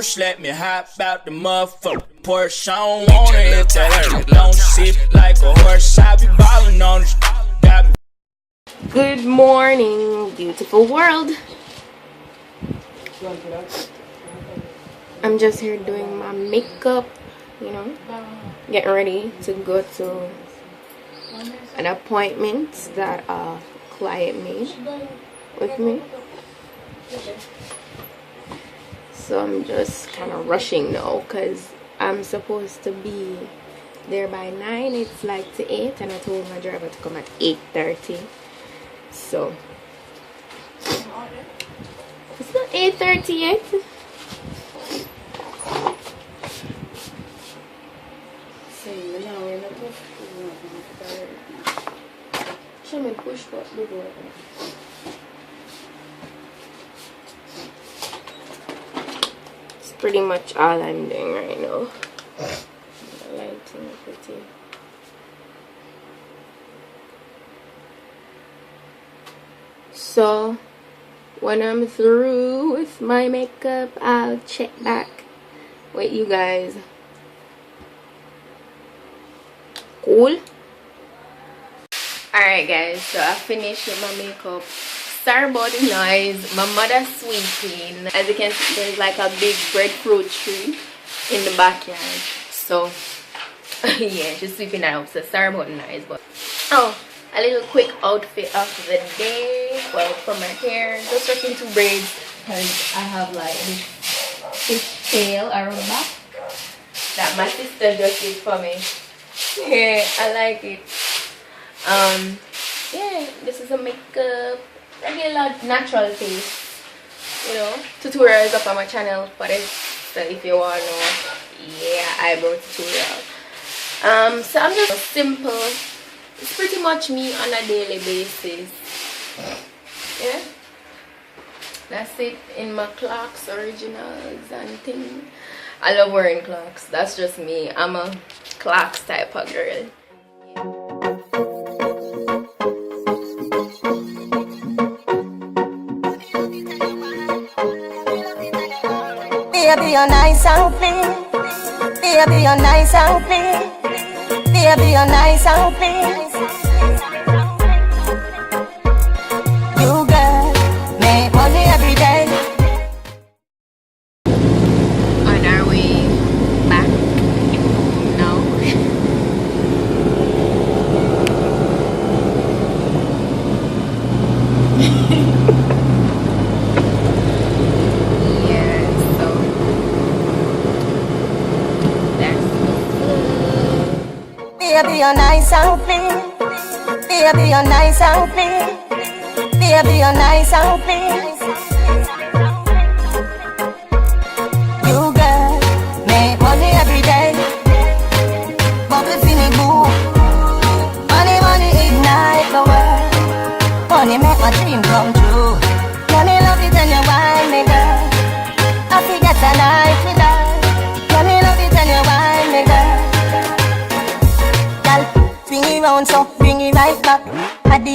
first, let me hop out the motherfucker Porsche. I don't wanna hit that don't sit like a horse. I be ballin' on this. Got me. Good morning, beautiful world. I'm just here doing my makeup, you know, getting ready to go to an appointment that a client made with me. So I'm just kind of rushing now because I'm supposed to be there by 9. It's like to 8, and I told my driver to come at 8:30. So it's not 8:30 yet. It's pretty much all I'm doing right now. The lighting is pretty. So when I'm through with my makeup, I'll check back with you guys. Cool. Alright guys, so I finished with my makeup. Sorry about the noise. My mother's sweeping. As you can see, there's like a big breadfruit tree in the backyard. So yeah, she's sweeping that up. So sorry about the noise, but oh, a little quick outfit of the day. Well, for my hair, just working 2 braids because I have like this fish tail around the back that my sister just did for me. Yeah, I like it. Yeah, this is a makeup, regular natural face, you know, tutorials up on my channel for this. So if you want to know, yeah, eyebrow tutorial. So I'm just simple. It's pretty much me on a daily basis. Yeah, that's it in my clocks, originals and things. I love wearing clocks. That's just me. I'm a clocks type of girl. Baby, you're nice and clean. Baby, you're nice and clean. Baby, you're nice and clean. You girl, make money every day. On our way back now. Baby, you're nice and clean. Baby, you're nice and clean. Baby, you're nice and clean. You girl, make money every day. Bubble finny boo. Money, money ignite the world. Money make my dream come true. Money love it and you wine me girl. I forget a night with her. Money love it and you wine me girl. Swing it round so bring it right back.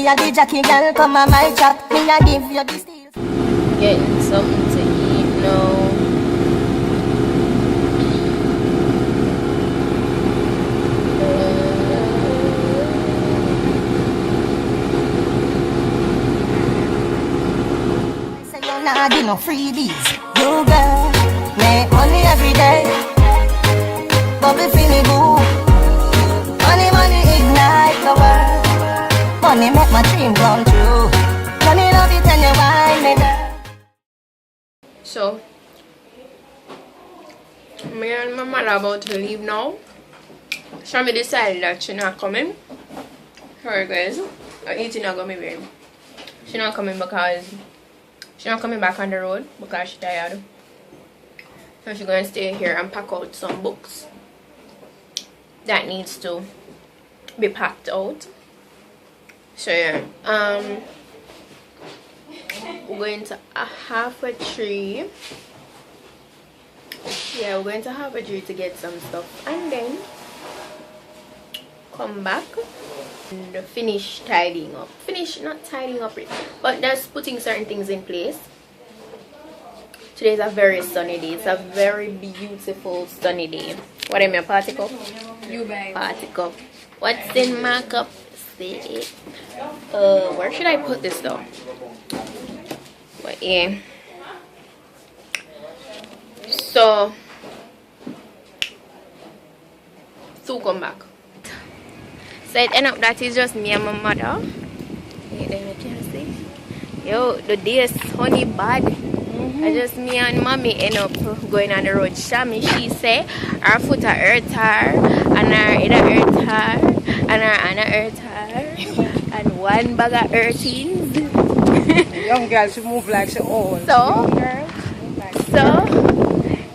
Addy Jackie girl come on my chat. Me a give you the steel. Getting something to eat now. Say you nah do no freebies. You girl, make money every day. Bubble finny boo. Money, money ignite the world. Money make my dream come true. Money love it and you wine me girl. So me and my mother about to leave now. So me decided that she's not coming. Sorry guys, I'm eating not gonna be weird. She's not coming because she's not coming back on the road because she's tired. So she's gonna stay here and pack out some books that needs to be packed out. So yeah, we're going to half a tree. Yeah, we're going to half a tree to get some stuff and then come back and finish tidying up. Finish, not tidying up it, but just putting certain things in place Today is a very sunny day. It's a very beautiful sunny day. What am I, party cup? You buy Party cup. What's in my cup? See? Where should I put this though? But yeah. So come back. So it end up that is just me and my mother. Yeah, then you can see. Yo, the day is honey bad. I just me and mommy end up going on the road. Shami, she say her foot a hurt her, and her head a hurt her, and her hand a hurt her, and one bag of hurtings. young girl, she move like she old. So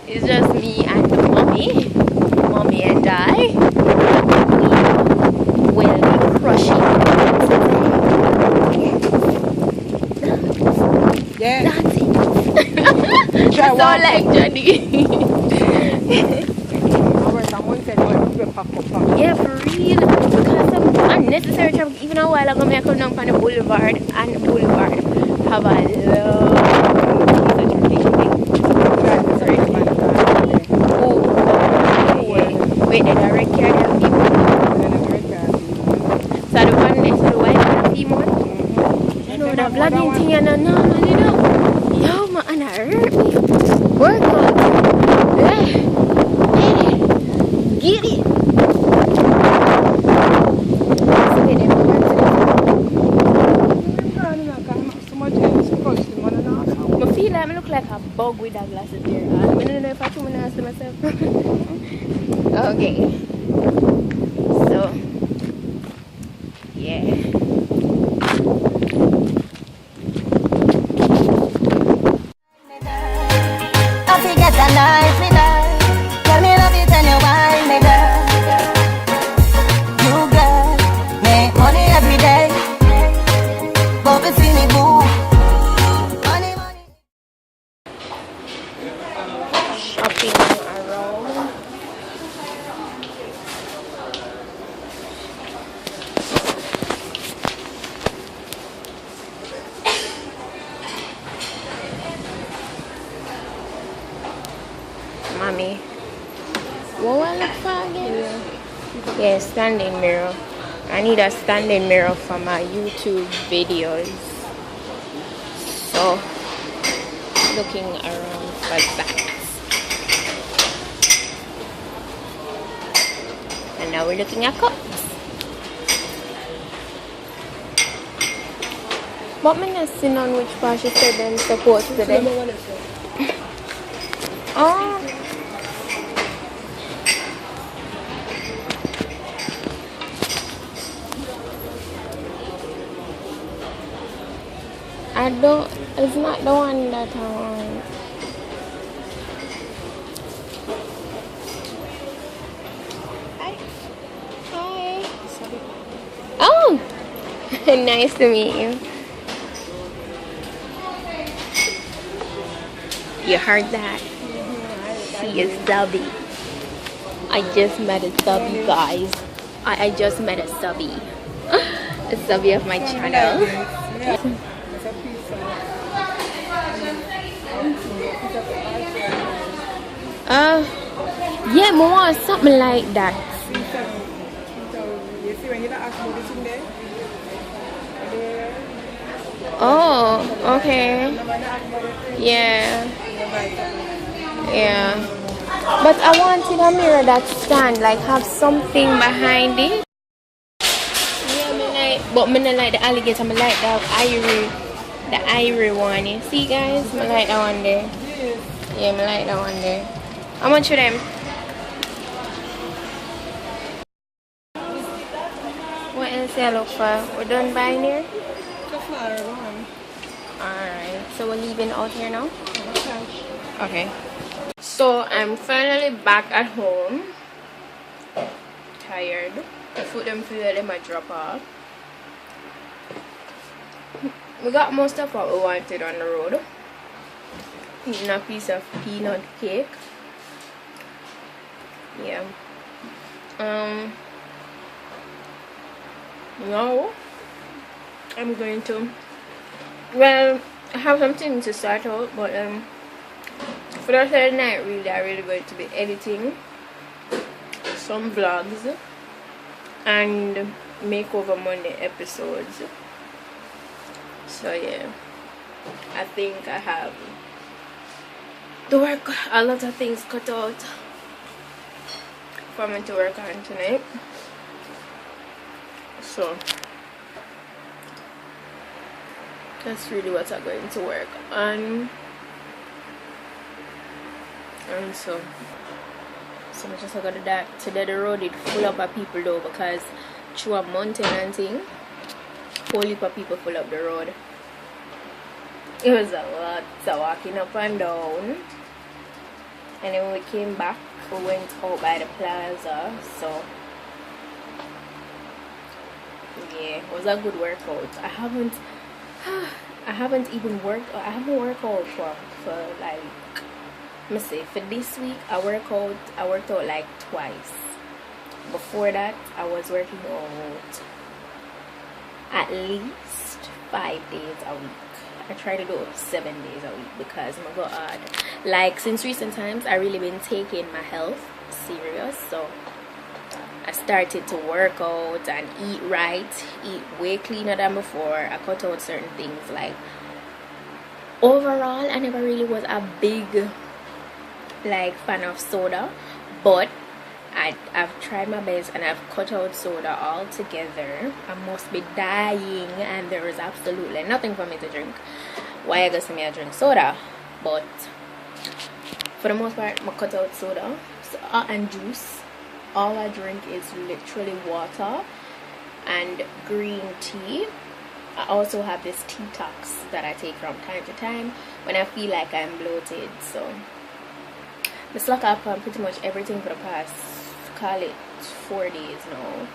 it's just me and the mommy and I will be crushing. Yeah. That's it. So like Johnny. Yeah, for real. Because some unnecessary traffic. Even a while ago, I come down from the boulevard, and the boulevard have a lot of wait, the direct care there people. So the one next to the white and the female. You know the vlogging thing and normal, you know. Yo, man, and it hurt me. Work out. Get it. I feel like I look like a bug with that glasses there. I don't know if I should ask myself. Okay. So, yeah. I forget that night we die. Tell me love you, tell you why, me girl. You girl, make money every day. But we see me boo. Money, money. Shopping around. Mommy, what will I look for again? Yeah, standing mirror. I need a standing mirror for my YouTube videos. So, looking around for that. And now we're looking at cups. But I'm not seeing on which part she said them supposed to them. Oh. It's not the one that I want. Hi. Hi. Oh! Nice to meet you. You heard that? She is Zubby. I just met a Zubby, guys. I just met a Zubby. A Zubby of my channel. Yeah, more something like that. Oh, okay. Yeah. Yeah. But I wanted a mirror that stand, like have something behind it. Yeah, but I don't like the alligator, I like the ivory one. You see guys? I like that one there. Yeah, I like that one there. How much for them? What else I look for? We're done buying here? Alright, so we're leaving out here now? Okay. So I'm finally back at home. Tired. The food them feel like they might drop off. We got most of what we wanted on the road. Eating a piece of peanut cake. Yeah. Now I'm going to, well, I have something to start out, but for the rest of the night, really, I'm really going to be editing some vlogs and makeover Monday episodes. So yeah, I think I have to work a lot of things cut out for me to work on tonight. So that's really what I'm going to work on. And so I just got to that. Today the road is full up of people though, because through a mountain and thing, whole heap of people full up the road. It was a lot of walking up and down. And then when we came back, we went out by the plaza. So yeah, it was a good workout. I haven't even worked. I haven't worked out for like, let me say, for this week I worked out like twice. Before that I was working out at least 5 days a week. I try to do 7 days a week because my God, like since recent times I really been taking my health serious. So I started to work out and eat right, eat way cleaner than before. I cut out certain things. Like overall I never really was a big like fan of soda, but I've tried my best and I've cut out soda altogether. I must be dying and there is absolutely nothing for me to drink. Why I guess me I drink soda, but for the most part I cut out soda and juice. All I drink is literally water and green tea. I also have this detox that I take from time to time when I feel like I'm bloated. So I slack up on pretty much everything for the past, call it 4 days now,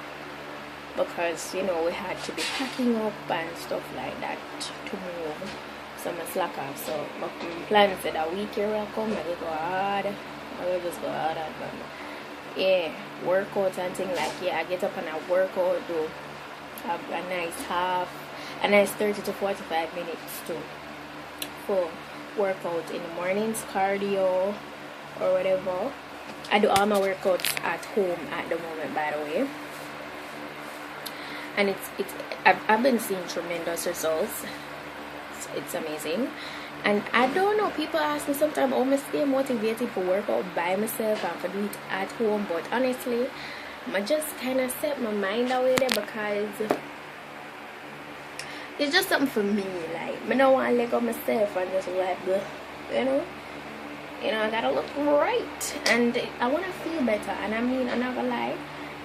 because you know we had to be packing up and stuff like that to move. So I slack off. So my plan said a week here will come, I will go hard. I will just go hard and yeah, workout and thing like, yeah, I get up and I work out, do a nice 30 to 45 minutes to full workout in the mornings, cardio or whatever. I do all my workouts at home at the moment, by the way, and I've been seeing tremendous results. It's amazing. And I don't know, people ask me sometimes how I stay motivated for workout by myself and for do it at home, but honestly I just kind of set my mind away there because it's just something for me. Like I don't want to let go myself and just like, you know, I gotta look right and I want to feel better. And I mean, I'm not gonna lie,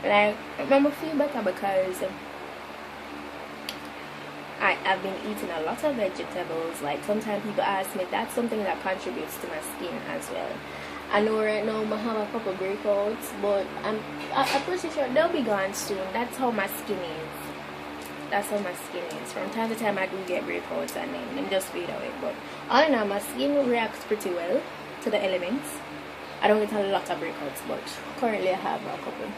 like I remember feel better because I've been eating a lot of vegetables. Like sometimes people ask me, that's something that contributes to my skin as well. I know right now I have a couple breakouts, but I'm pretty sure they'll be gone soon. That's how my skin is. From time to time I do get breakouts and then them just fade away. But all in all, my skin reacts pretty well to the elements. I don't get a lot of breakouts, but currently I have a couple.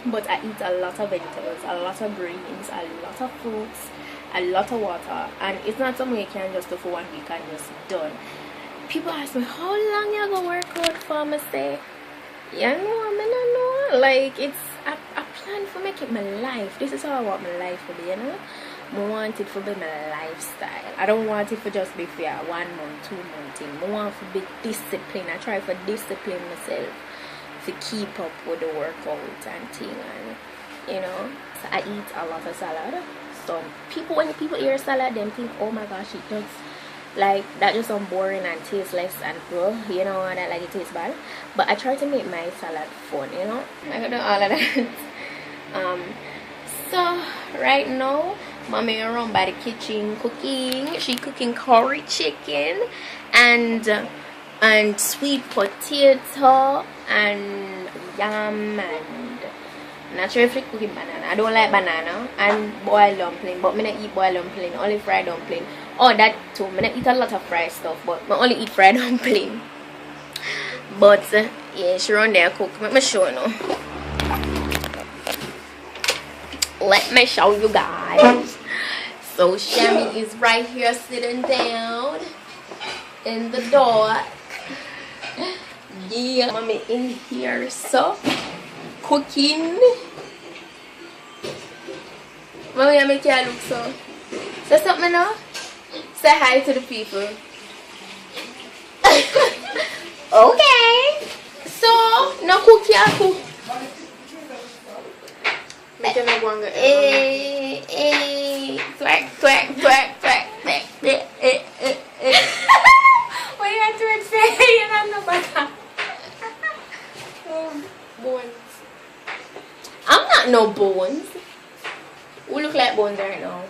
But I eat a lot of vegetables, a lot of greens, a lot of fruits, a lot of water, and it's not something you can just do for 1 week and just done. People ask me how long you gonna work out for. Me say, you know, I don't know. Like it's I plan for make it my life. This is how I want my life to be, you know. I want it to be my lifestyle. I don't want it to just be for 1 month, 2 month thing. I want to be disciplined. I try to discipline myself to keep up with the workout and thing, and you know. So I eat a lot of salad. So when people hear salad, they think, oh my gosh, it does like that just sounds boring and tasteless and you know, and like it tastes bad. But I try to make my salad fun, you know. I can do all of that. So right now mommy around by the kitchen cooking. She cooking curry chicken and sweet potato and yam, and not sure if she cooking banana. I don't like banana and boiled dumpling, but I don't eat boiled dumpling, only fried dumpling. Oh, that too. I don't eat a lot of fried stuff, but I only eat fried dumpling. But yeah, she run there cook. Let me show you now. Let me show you guys. So Shammy is right here sitting down in the dark. Yeah, mommy in here, so cooking. Mommy, I make you look so. Say something now. Say hi to the people. Okay. So no cook ya cook. Make it no one Twerk. What you got to say? You don't know about that. Bones. I'm not no bones. We look like bones right now.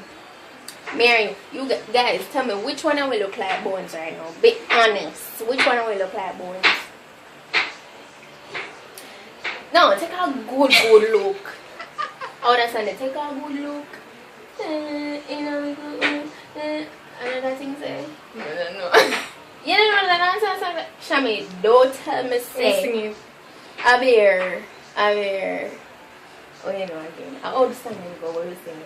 Mary, you guys tell me which one we look like bones right now. Be honest. Which one we look like bones? No, take a good look. Oh, that's on it. Take a good look. Another thing say? No. You don't know that answer? Shami, don't tell me say. Sing it. Abir. Oh, you know again. I understand you go. What are you singing?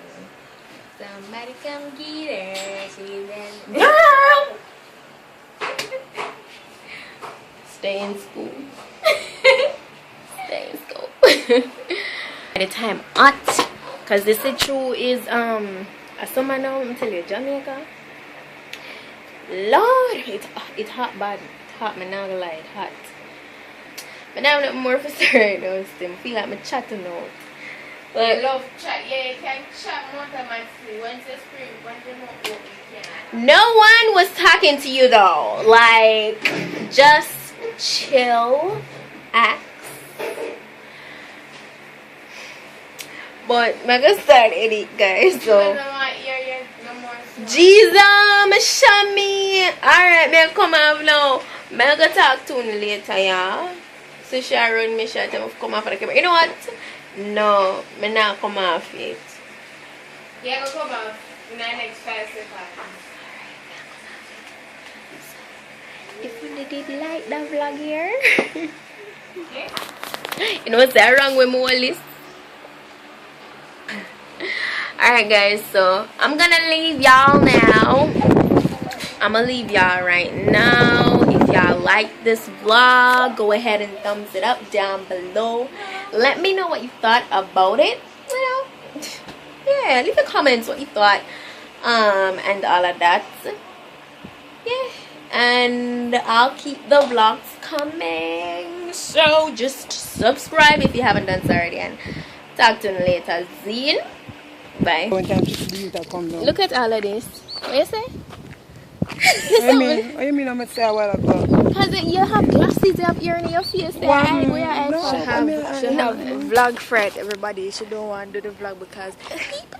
Somebody come get her. She's in. Girl! Stay in school. Stay in school. At the time hot. Cause this is true is a summer now, I'm telling you, Jamaica. Lord, it's hot bad. It's hot, I'm not gonna lie, it's hot. But now I'm not more for sorry though, still. I feel like I'm chatting out. But Love chat. Yeah, you can chat more than my free. Wednesday free. Wednesday not open. You can. no one was talking to you though. Like, just chill, act. But I'm gonna start edit, guys. So Jesus, Shami. Alright, me come off now. I'm gonna talk to you later, yeah. So Sharon, me shut him come off the camera. You know what? No, me not come off yet. Yeah, go come off in the next 5 seconds. If you did like the vlog here, Okay. you know what's that wrong with my list? Alright guys, so I'm gonna leave y'all now. I'm gonna leave y'all right now. If y'all like this vlog, go ahead and thumbs it up down below. Let me know what you thought about it. You know, yeah, leave the comments what you thought, and all of that. Yeah, and I'll keep the vlogs coming. So just subscribe if you haven't done so already, and talk to you later. Zine. Bye. Look at all of this. What you say? What you mean I'm gonna say a while ago? Because you have glasses up here in your face. She have vlog fright, everybody. She don't want to do the vlog because people